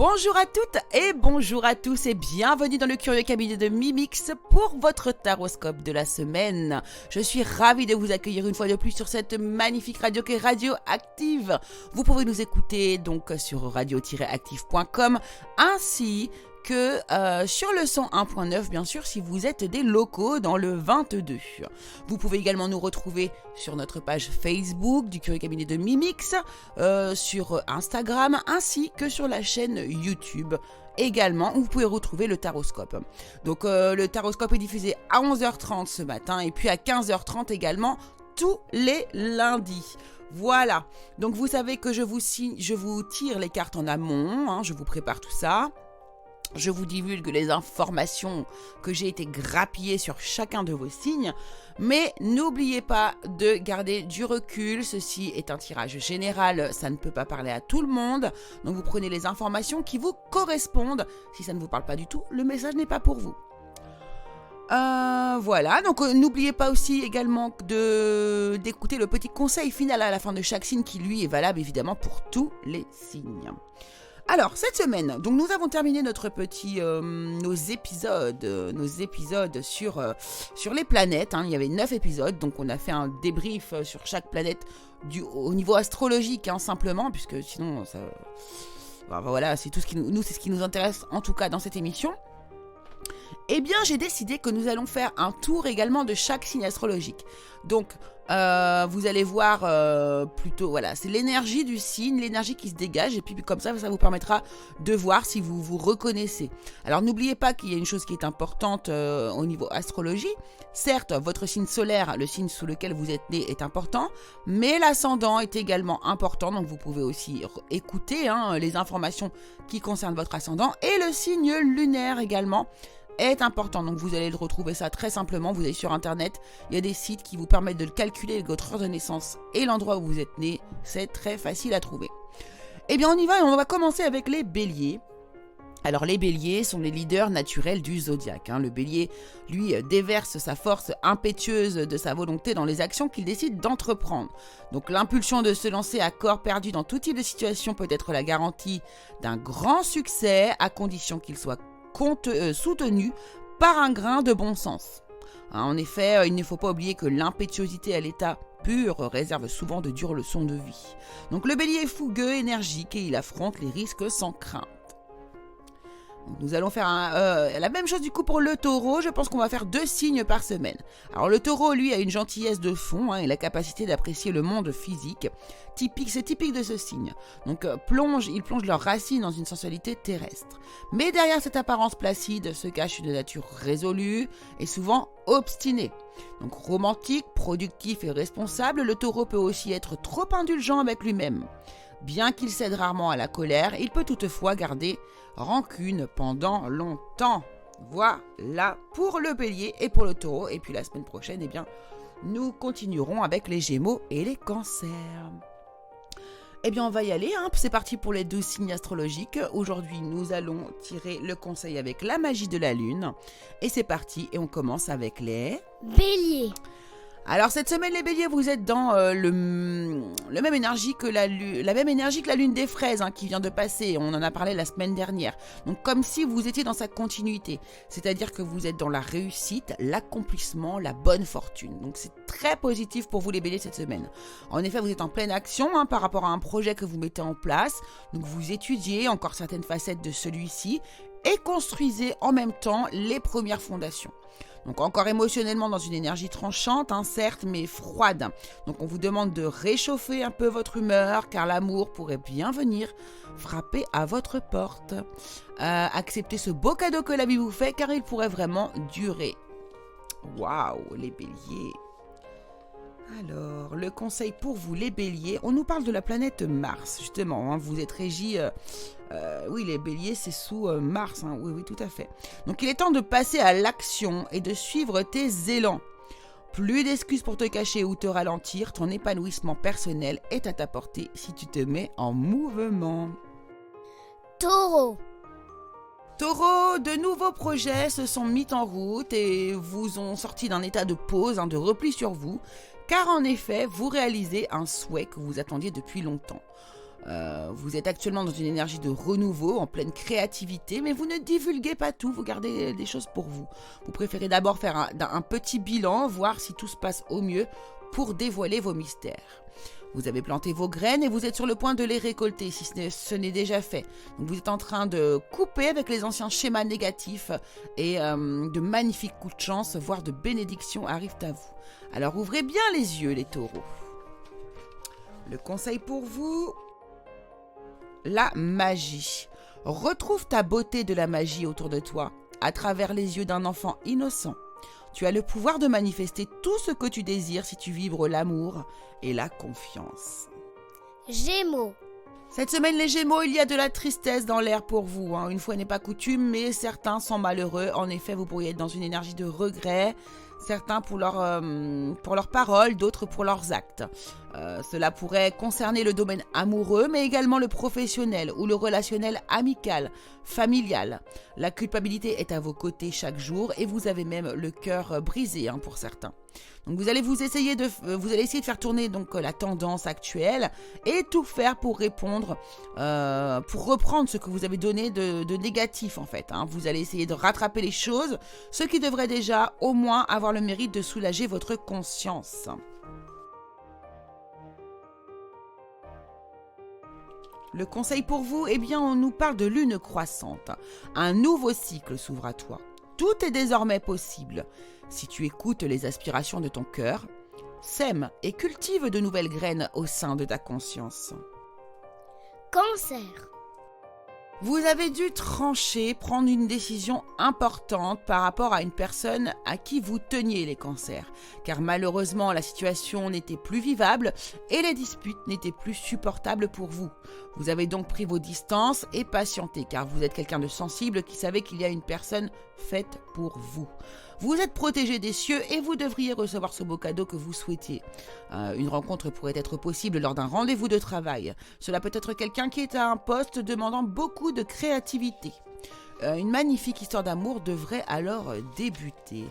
Bonjour à toutes et bonjour à tous et bienvenue dans le curieux cabinet de Mimix pour votre taroscope de la semaine. Je suis ravie de vous accueillir une fois de plus sur cette magnifique radio qui est Radioactive. Vous pouvez nous écouter donc sur radio-active.com ainsi que sur le 101.9 bien sûr si vous êtes des locaux dans le 22. Vous pouvez également nous retrouver sur notre page Facebook du Curieux Cabinet de Mimix, sur Instagram ainsi que sur la chaîne YouTube également où vous pouvez retrouver le taroscope. Donc le taroscope est diffusé à 11h30 ce matin et puis à 15h30 également tous les lundis. Voilà, donc vous savez que je vous tire les cartes en amont, hein, je vous prépare tout ça. Je vous divulgue les informations que j'ai été grappillées sur chacun de vos signes, mais n'oubliez pas de garder du recul. Ceci est un tirage général, ça ne peut pas parler à tout le monde, donc vous prenez les informations qui vous correspondent. Si ça ne vous parle pas du tout, le message n'est pas pour vous. Voilà, donc n'oubliez pas aussi également d'écouter le petit conseil final à la fin de chaque signe qui lui est valable évidemment pour tous les signes. Alors, cette semaine, donc nous avons terminé notre nos épisodes sur les planètes. Hein. Il y avait 9 épisodes, donc on a fait un débrief sur chaque planète au niveau astrologique, hein, simplement, puisque sinon, ça, voilà, c'est tout ce qui c'est ce qui nous intéresse, en tout cas dans cette émission. Eh bien, j'ai décidé que nous allons faire un tour également de chaque signe astrologique. Donc, vous allez voir plutôt, voilà, c'est l'énergie du signe, l'énergie qui se dégage, et puis comme ça vous permettra de voir si vous vous reconnaissez. Alors, n'oubliez pas qu'il y a une chose qui est importante au niveau astrologie. Certes, votre signe solaire, le signe sous lequel vous êtes né, est important, mais l'ascendant est également important, donc vous pouvez aussi écouter les informations qui concernent votre ascendant, et le signe lunaire également est important, donc vous allez le retrouver ça très simplement. Vous allez sur internet, il y a des sites qui vous permettent de calculer votre heure de naissance et l'endroit où vous êtes né, c'est très facile à trouver. Eh bien on y va et on va commencer avec les béliers. Alors les béliers sont les leaders naturels du zodiaque. Le bélier, lui, déverse sa force impétueuse de sa volonté dans les actions qu'il décide d'entreprendre. Donc l'impulsion de se lancer à corps perdu dans tout type de situation peut être la garantie d'un grand succès à condition qu'il soit soutenu par un grain de bon sens. En effet, il ne faut pas oublier que l'impétuosité à l'état pur réserve souvent de dures leçons de vie. Donc le bélier est fougueux, énergique et il affronte les risques sans crainte. Donc, nous allons faire la même chose du coup pour le taureau. Je pense qu'on va faire 2 signes par semaine. Alors le taureau, lui, a une gentillesse de fond et la capacité d'apprécier le monde physique. C'est typique de ce signe. Donc ils plongent leurs racines dans une sensualité terrestre. Mais derrière cette apparence placide se cache une nature résolue et souvent obstinée. Donc romantique, productif et responsable, le taureau peut aussi être trop indulgent avec lui-même. Bien qu'il cède rarement à la colère, il peut toutefois garder rancune pendant longtemps. Voilà pour le bélier et pour le taureau. Et puis la semaine prochaine, eh bien, nous continuerons avec les gémeaux et les cancers. Eh bien, on va y aller. C'est parti pour les 12 signes astrologiques. Aujourd'hui, nous allons tirer le conseil avec la magie de la lune. Et c'est parti. Et on commence avec les béliers. Alors cette semaine les béliers, vous êtes dans la même énergie que la lune des fraises qui vient de passer, on en a parlé la semaine dernière. Donc comme si vous étiez dans sa continuité, c'est-à-dire que vous êtes dans la réussite, l'accomplissement, la bonne fortune. Donc c'est très positif pour vous les béliers cette semaine. En effet, vous êtes en pleine action par rapport à un projet que vous mettez en place. Donc vous étudiez encore certaines facettes de celui-ci et construisez en même temps les premières fondations. Donc encore émotionnellement dans une énergie tranchante, certes, mais froide. Donc on vous demande de réchauffer un peu votre humeur, car l'amour pourrait bien venir frapper à votre porte. Acceptez ce beau cadeau que la vie vous fait, car il pourrait vraiment durer. Waouh, les béliers. Alors, le conseil pour vous, les béliers, on nous parle de la planète Mars, justement. Vous êtes régis, oui, les béliers, c'est sous Mars, oui, tout à fait. Donc, il est temps de passer à l'action et de suivre tes élans. Plus d'excuses pour te cacher ou te ralentir, ton épanouissement personnel est à ta portée si tu te mets en mouvement. Taureau. Taureau, de nouveaux projets se sont mis en route et vous ont sorti d'un état de pause, de repli sur vous, car en effet, vous réalisez un souhait que vous attendiez depuis longtemps. Vous êtes actuellement dans une énergie de renouveau, en pleine créativité, mais vous ne divulguez pas tout, vous gardez des choses pour vous. Vous préférez d'abord faire un petit bilan, voir si tout se passe au mieux pour dévoiler vos mystères. Vous avez planté vos graines et vous êtes sur le point de les récolter, si ce n'est déjà fait. Donc vous êtes en train de couper avec les anciens schémas négatifs et de magnifiques coups de chance, voire de bénédictions arrivent à vous. Alors ouvrez bien les yeux, les taureaux. Le conseil pour vous, la magie. Retrouve ta beauté de la magie autour de toi, à travers les yeux d'un enfant innocent. Tu as le pouvoir de manifester tout ce que tu désires si tu vibres l'amour et la confiance. Gémeaux. Cette semaine, les Gémeaux, il y a de la tristesse dans l'air pour vous. Une fois n'est pas coutume, mais certains sont malheureux. En effet, vous pourriez être dans une énergie de regret. Certains pour leurs paroles, d'autres pour leurs actes. Cela pourrait concerner le domaine amoureux, mais également le professionnel ou le relationnel amical, familial. La culpabilité est à vos côtés chaque jour et vous avez même le cœur brisé pour certains. Donc vous allez essayer de faire tourner donc la tendance actuelle et tout faire pour répondre, pour reprendre ce que vous avez donné de négatif en fait. Vous allez essayer de rattraper les choses, ce qui devrait déjà au moins avoir le mérite de soulager votre conscience. Le conseil pour vous, on nous parle de lune croissante. Un nouveau cycle s'ouvre à toi. Tout est désormais possible. Si tu écoutes les aspirations de ton cœur, sème et cultive de nouvelles graines au sein de ta conscience. Cancer. Vous avez dû trancher, prendre une décision importante par rapport à une personne à qui vous teniez les cancers. Car malheureusement, la situation n'était plus vivable et les disputes n'étaient plus supportables pour vous. Vous avez donc pris vos distances et patienté, car vous êtes quelqu'un de sensible qui savait qu'il y a une personne faite pour vous. Vous êtes protégé des cieux et vous devriez recevoir ce beau cadeau que vous souhaitiez. Une rencontre pourrait être possible lors d'un rendez-vous de travail. Cela peut être quelqu'un qui est à un poste demandant beaucoup de créativité. Une magnifique histoire d'amour devrait alors débuter.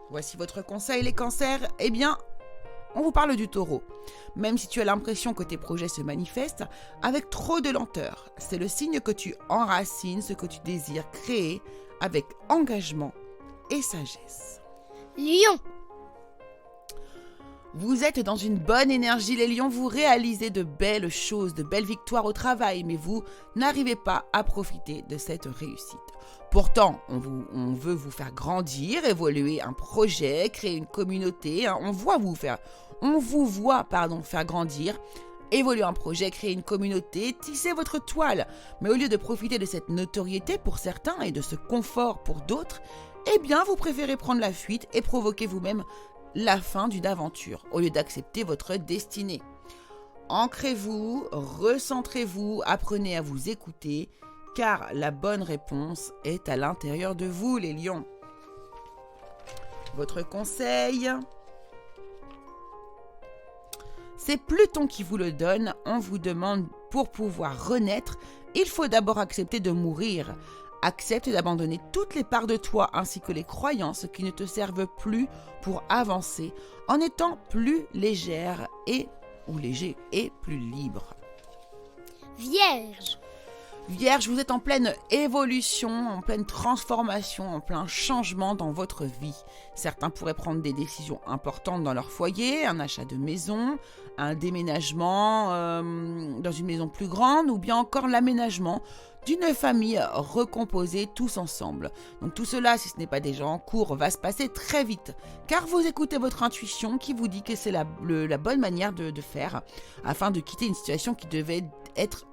Voici votre conseil, les cancers. On vous parle du taureau. Même si tu as l'impression que tes projets se manifestent avec trop de lenteur, c'est le signe que tu enracines ce que tu désires créer avec engagement et sagesse. Lion. Vous êtes dans une bonne énergie, les lions, vous réalisez de belles choses, de belles victoires au travail, mais vous n'arrivez pas à profiter de cette réussite. Pourtant, on veut vous faire grandir, évoluer un projet, créer une communauté. On vous voit faire grandir, évoluer un projet, créer une communauté, tisser votre toile. Mais au lieu de profiter de cette notoriété pour certains et de ce confort pour d'autres, vous préférez prendre la fuite et provoquer vous-même la fin d'une aventure, au lieu d'accepter votre destinée. Ancrez-vous, recentrez-vous, apprenez à vous écouter, car la bonne réponse est à l'intérieur de vous, les lions. Votre conseil, c'est Pluton qui vous le donne. On vous demande, pour pouvoir renaître, il faut d'abord accepter de mourir. Accepte d'abandonner toutes les parts de toi ainsi que les croyances qui ne te servent plus pour avancer en étant plus légère ou léger et plus libre. Vierge. Vierge, vous êtes en pleine évolution, en pleine transformation, en plein changement dans votre vie. Certains pourraient prendre des décisions importantes dans leur foyer, un achat de maison, un déménagement dans une maison plus grande ou bien encore l'aménagement d'une famille recomposée tous ensemble. Donc tout cela, si ce n'est pas déjà en cours, va se passer très vite, car vous écoutez votre intuition qui vous dit que c'est la bonne manière de faire afin de quitter une situation qui devait être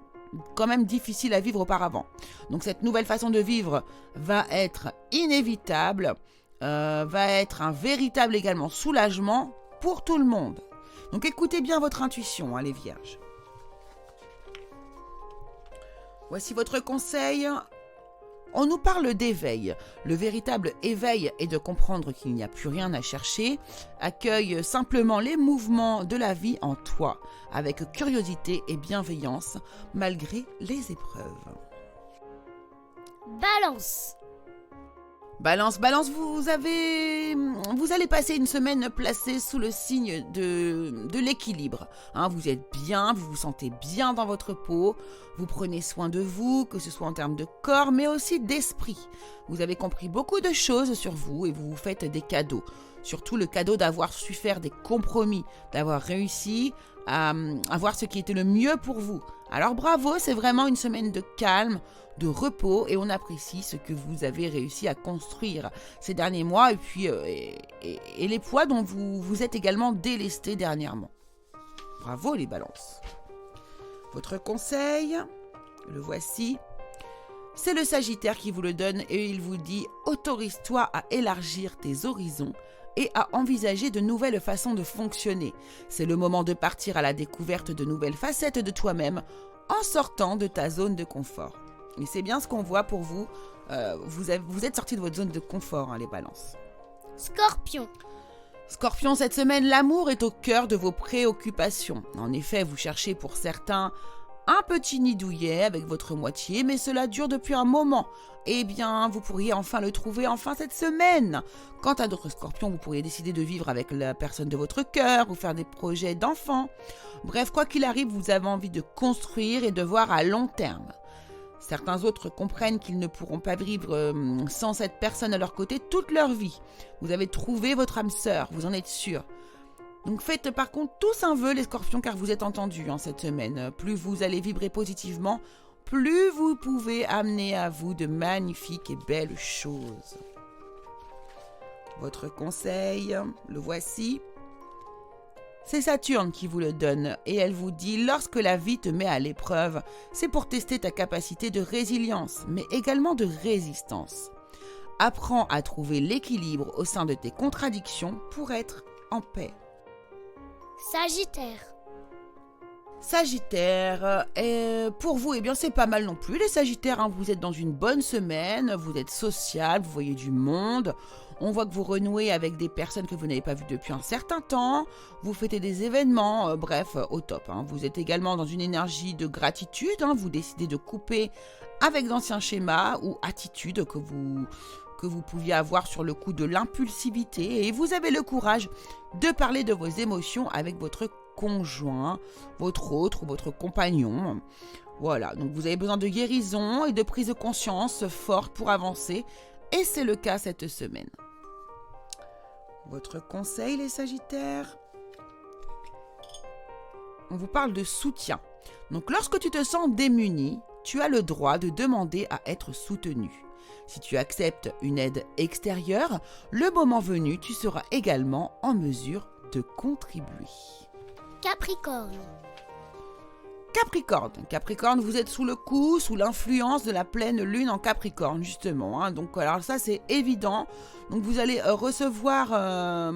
quand même difficile à vivre auparavant. Donc cette nouvelle façon de vivre va être inévitable, va être un véritable également soulagement pour tout le monde. Donc écoutez bien votre intuition, les vierges. Voici votre conseil. On nous parle d'éveil. Le véritable éveil est de comprendre qu'il n'y a plus rien à chercher. Accueille simplement les mouvements de la vie en toi, avec curiosité et bienveillance, malgré les épreuves. Balance, vous vous allez passer une semaine placée sous le signe de l'équilibre. Vous êtes bien, vous vous sentez bien dans votre peau, vous prenez soin de vous, que ce soit en termes de corps, mais aussi d'esprit. Vous avez compris beaucoup de choses sur vous et vous vous faites des cadeaux. Surtout le cadeau d'avoir su faire des compromis, d'avoir réussi à voir ce qui était le mieux pour vous. Alors bravo, c'est vraiment une semaine de calme, de repos, et on apprécie ce que vous avez réussi à construire ces derniers mois et puis et les poids dont vous êtes également délestés dernièrement. Bravo les balances. Votre conseil, le voici. C'est le Sagittaire qui vous le donne et il vous dit « Autorise-toi à élargir tes horizons et à envisager de nouvelles façons de fonctionner. C'est le moment de partir à la découverte de nouvelles facettes de toi-même en sortant de ta zone de confort. » Et c'est bien ce qu'on voit pour vous. Vous êtes sortis de votre zone de confort, les balances. Scorpion. Scorpion, cette semaine, l'amour est au cœur de vos préoccupations. En effet, vous cherchez pour certains un petit nid douillet avec votre moitié, mais cela dure depuis un moment. Eh bien, vous pourriez enfin le trouver cette semaine. Quant à d'autres scorpions, vous pourriez décider de vivre avec la personne de votre cœur ou faire des projets d'enfants. Bref, quoi qu'il arrive, vous avez envie de construire et de voir à long terme. Certains autres comprennent qu'ils ne pourront pas vivre sans cette personne à leur côté toute leur vie. Vous avez trouvé votre âme sœur, vous en êtes sûr. Donc faites par contre tous un vœu les scorpions car vous êtes entendus cette semaine. Plus vous allez vibrer positivement, plus vous pouvez amener à vous de magnifiques et belles choses. Votre conseil, le voici. C'est Saturne qui vous le donne et elle vous dit « Lorsque la vie te met à l'épreuve, c'est pour tester ta capacité de résilience, mais également de résistance. Apprends à trouver l'équilibre au sein de tes contradictions pour être en paix. » Sagittaire. Sagittaire, pour vous, eh bien c'est pas mal non plus. Les Sagittaires, vous êtes dans une bonne semaine, vous êtes social, vous voyez du monde. On voit que vous renouez avec des personnes que vous n'avez pas vues depuis un certain temps. Vous fêtez des événements, bref, au top. Vous êtes également dans une énergie de gratitude. Vous décidez de couper avec d'anciens schémas ou attitudes que vous pouviez avoir sur le coup de l'impulsivité. Et vous avez le courage de parler de vos émotions avec votre conjoint, votre autre ou votre compagnon. Voilà, donc vous avez besoin de guérison et de prise de conscience forte pour avancer. Et c'est le cas cette semaine. Votre conseil, les Sagittaires? On vous parle de soutien. Donc, lorsque tu te sens démuni, tu as le droit de demander à être soutenu. Si tu acceptes une aide extérieure, le moment venu, tu seras également en mesure de contribuer. Capricorne. Capricorne, vous êtes sous le coup, sous l'influence de la pleine lune en Capricorne, justement. Donc, alors ça, c'est évident. Donc, vous allez recevoir,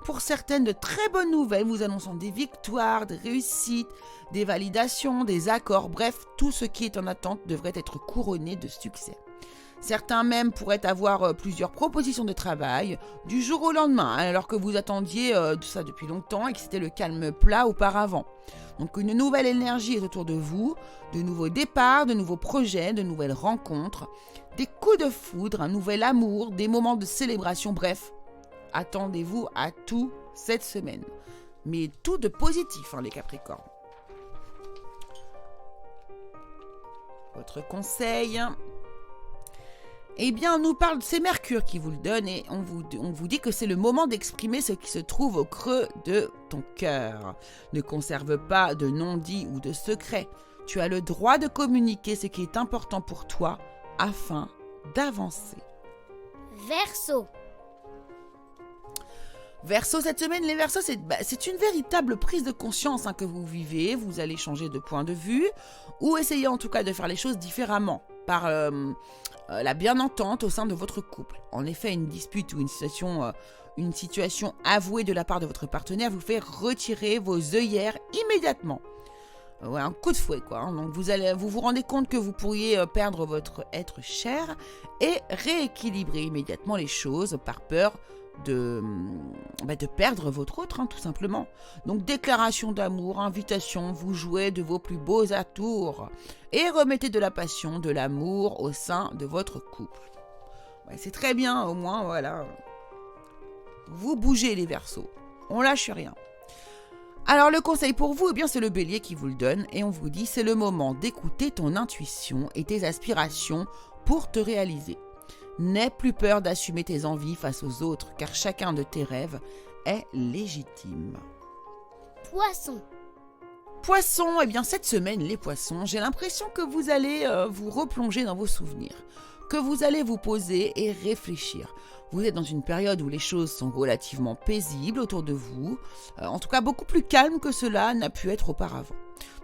pour certaines, de très bonnes nouvelles. Vous annonçant des victoires, des réussites, des validations, des accords. Bref, tout ce qui est en attente devrait être couronné de succès. Certains même pourraient avoir plusieurs propositions de travail du jour au lendemain, alors que vous attendiez ça depuis longtemps et que c'était le calme plat auparavant. Donc une nouvelle énergie est autour de vous, de nouveaux départs, de nouveaux projets, de nouvelles rencontres, des coups de foudre, un nouvel amour, des moments de célébration, bref. Attendez-vous à tout cette semaine. Mais tout de positif, les Capricornes. Votre conseil... Eh bien, on nous parle, c'est Mercure qui vous le donne et on vous dit que c'est le moment d'exprimer ce qui se trouve au creux de ton cœur. Ne conserve pas de non-dit ou de secret. Tu as le droit de communiquer ce qui est important pour toi afin d'avancer. Verseau. Verseau, cette semaine, les Verseaux, c'est une véritable prise de conscience que vous vivez. Vous allez changer de point de vue ou essayer en tout cas de faire les choses différemment par la bien-entente au sein de votre couple. En effet, une dispute ou une situation avouée de la part de votre partenaire vous fait retirer vos œillères immédiatement. Un coup de fouet, quoi. Donc vous vous rendez compte que vous pourriez perdre votre être cher et rééquilibrer immédiatement les choses par peur de perdre votre autre, tout simplement. Donc déclaration d'amour, invitation, vous jouez de vos plus beaux atours et remettez de la passion, de l'amour au sein de votre couple. Ouais, c'est très bien, au moins, voilà. Vous bougez les Verseaux. On lâche rien. Alors le conseil pour vous, eh bien c'est le Bélier qui vous le donne et on vous dit c'est le moment d'écouter ton intuition et tes aspirations pour te réaliser. N'aie plus peur d'assumer tes envies face aux autres car chacun de tes rêves est légitime. Poisson. Poissons, eh bien cette semaine les poissons, j'ai l'impression que vous allez vous replonger dans vos souvenirs, que vous allez vous poser et réfléchir. Vous êtes dans une période où les choses sont relativement paisibles autour de vous, en tout cas beaucoup plus calme que cela n'a pu être auparavant.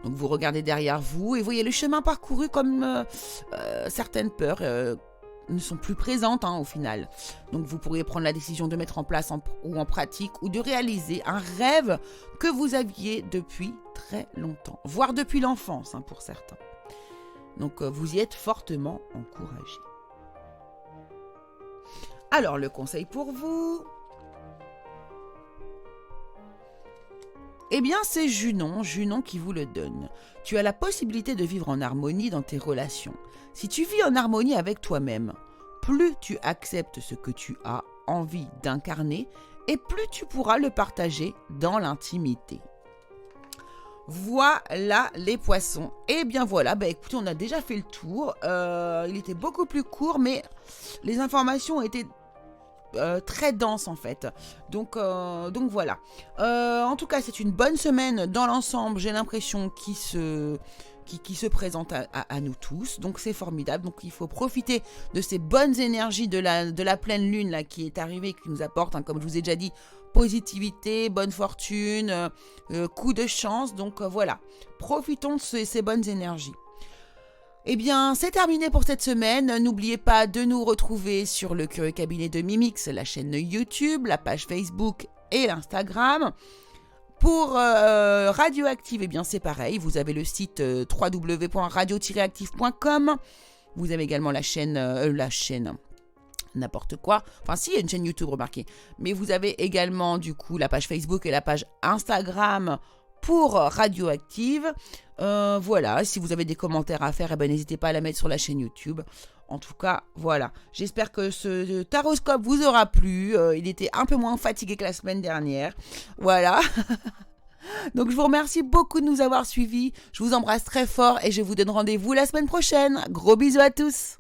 Donc vous regardez derrière vous et voyez le chemin parcouru comme certaines peurs ne sont plus présentes au final. Donc vous pourriez prendre la décision de mettre en place ou en pratique ou de réaliser un rêve que vous aviez depuis très longtemps, voire depuis l'enfance pour certains. Donc vous y êtes fortement encouragé. Alors le conseil pour vous, eh bien c'est Junon qui vous le donne. Tu as la possibilité de vivre en harmonie dans tes relations. Si tu vis en harmonie avec toi-même, plus tu acceptes ce que tu as envie d'incarner et plus tu pourras le partager dans l'intimité. Voilà les poissons. Et bien voilà, écoutez, on a déjà fait le tour. Il était beaucoup plus court, mais les informations étaient très denses en fait. Donc voilà. En tout cas, c'est une bonne semaine dans l'ensemble. J'ai l'impression qui se présente à nous tous. Donc c'est formidable. Donc il faut profiter de ces bonnes énergies de la pleine lune là, qui est arrivée, qui nous apporte, comme je vous ai déjà dit, positivité, bonne fortune, coup de chance. Donc voilà, profitons de ces bonnes énergies. Eh bien, c'est terminé pour cette semaine. N'oubliez pas de nous retrouver sur le Curieux Cabinet de Mimix, la chaîne YouTube, la page Facebook et l'Instagram. Pour Radioactive, eh bien c'est pareil. Vous avez le site www.radio-active.com. Vous avez également la chaîne n'importe quoi. Enfin, si, il y a une chaîne YouTube, remarquez. Mais vous avez également, du coup, la page Facebook et la page Instagram pour Radioactive. Voilà, si vous avez des commentaires à faire, n'hésitez pas à la mettre sur la chaîne YouTube. En tout cas, voilà. J'espère que ce taroscope vous aura plu. Il était un peu moins fatigué que la semaine dernière. Voilà. Donc, je vous remercie beaucoup de nous avoir suivis. Je vous embrasse très fort et je vous donne rendez-vous la semaine prochaine. Gros bisous à tous.